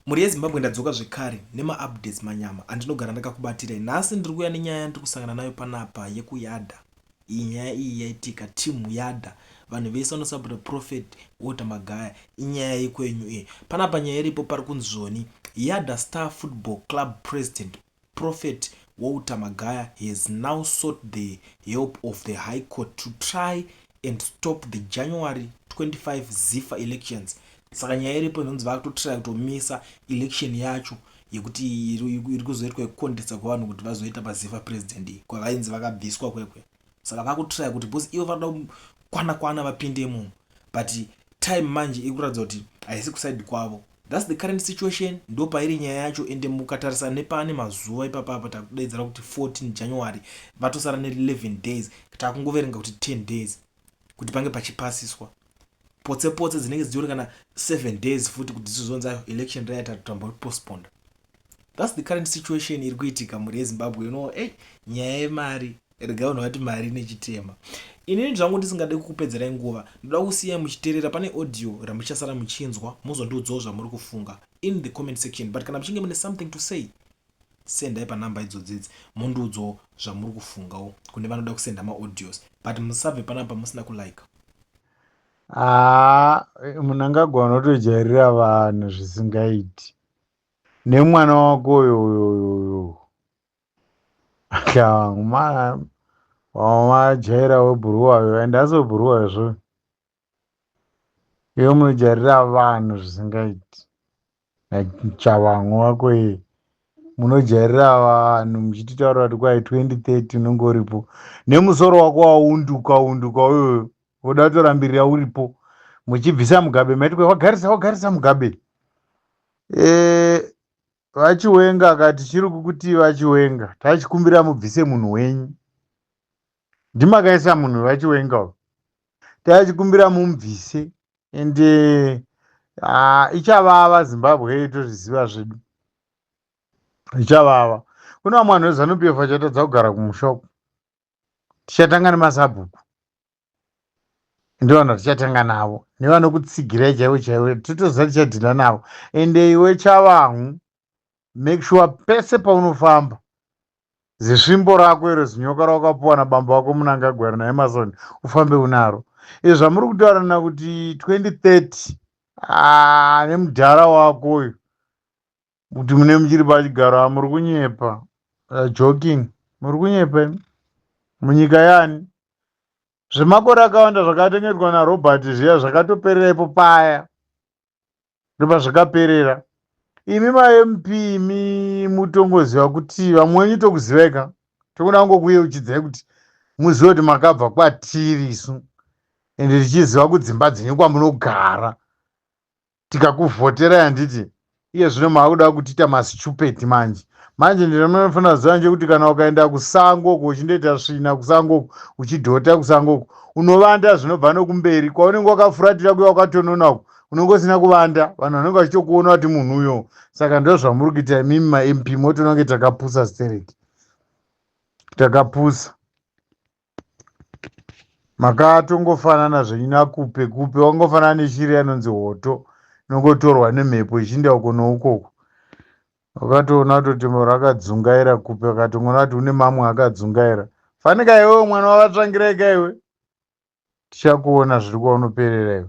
Mhuri yeZimbabwe ndadzoka zvekare nema-updates manyama andinogara ndakakubatirai. Nhasi ndiri kuuya nenyaya yandiri kusangana nayo panapa yekuyadha. Iyi nyaya iyi yaitika timu yadha, vanhu vese vanosapota Prophet Walter Magaya. Inyaya yekwenyu iyi. Panapa nyaya iripo pari kunzi zvoni Yadha Star Football Club President Prophet Walter Magaya has now sought the help of the High Court to try and stop the January 25 ZIFA elections. Saka nyaya iripo inonzi vakutotry kutomisa election yacho yekuti iri kuzoitwa yekukondesa kuvanhu kuti vazoita paZIFA president iyi kwavainzi vakabviswa kwekwe. Saka vakutry kuti bhosi ivo vanoda kwana vapindemo, but time manje iri kuratidza kuti haisi kusaidi kwavo. That's the current situation. Ndo pairi nyaya yacho, ende mukatarisa nepane mazuva ipapapa takudaidzira kuti 14 January vatosara ne11 days takungoverenga kuti 10 days kuti pange pachipasiswa. Potse dzinenge dzichiona kana 7 days futi kuti dzizonza election raita tutamba postponed. That's the current situation iri kuitika mhuri yeZimbabwe. Nyaya yemari regaona vati mari nechitema. Inini zvangu ndisingade kukupedzerai nguva, ndoda kusiya muchiteerera. Pane audio ramuchasara muchinzwa, muzondiudzawo zvamuri kufunga in the comment section. But kana muchinge mune something to say, sendai panhamba idzodzidzi mundiudzawo zvamuri kufungawo kune vanoda kusenda maaudios, but musabve panapa musina kulike. Munhu angagona kutojairira vanhu zvisingaiti. Nemwana wako uyo wamajaira webhuruwayo, ende asobhuruwayo zvo. Iwe munojairira vanhu zvisingaiti. Chavangu wako iye munojairira vanhu muchititaura kuti kwai 2030 unenge uripo. Nemusoro wako waunduka uyoyo unoda kutorambirira uripo. Muchibvisa Mugabe maiti wagarisa Mugabe. Vachiwenga akati chiri kukuti vachiwenga tachikumbira mubvise munhu wenyu. Ndimakaisa munhu vachiwenga, tachikumbira mumubvise. Ende ichavava Zimbabwe yedu tozviziva zvedu. Ichavava. Kuna vamwe vanhu veZANU-PF vachatadza kugara kumusha uku. Tichatanga nemasabhuku. Ndivana tichatanga navo. Nevanokutsigirai chaivo totoziva tichadhila navo. Ende iwe Chavangu, make sure pese paunofamba zisvimbo rako iro zinyoka rakapuwa nabamba wako munangagwara naye Emerson ufambe unaro. Izvi zvamuri kutaurana kuti 2030 nemudhara wako uyu kuti mune muchiri pachigaro muri kunyepa. Joking, muri kunyepa munyika yani. Zvemakore akawanda zvakatengetwa naRobert zviya zvakatoperera ipo paya. Ndopa zvakaperera. Imi ma-MP imi mutongoziva kuti vamwe wenyu tokuziveka. Tokuda kungokuyeuchidzai kuti muzive kuti makabva kwatiri isu. Ende tichiziva kudzimba dzenyu kwamunogara. Tikakuvhoterai handiti iye zvino maakuda kutiita masitupeti manje. Manje ndinofanira kuziva nje kuti kana ukaenda kusango uchindoita svina kusango uchidhota kusango unovanda zvinobva nokumberi kwaunenge wakafuratira kuya wakatonona unongosina kuvanda. Vanhu vanenge vachitokuona kuti munhu uyo. Saka ndo zvamuri kuita mimi ma-MP motononge takapusa stereki. Takapusa. Makatongofanana zvenyu nakupe. Wangofanana neshiri yanonzi hoto. Inongotorwa nemhepo ichiinda uko noukoko. Wakatoona kuti rakadzungaira kupe, wakatongona kuti une mamwe akadzungaira. Fanika iwewe mwana wavatsvangirai ka iwe. Tichakuona zviri kwaunoperera iwe.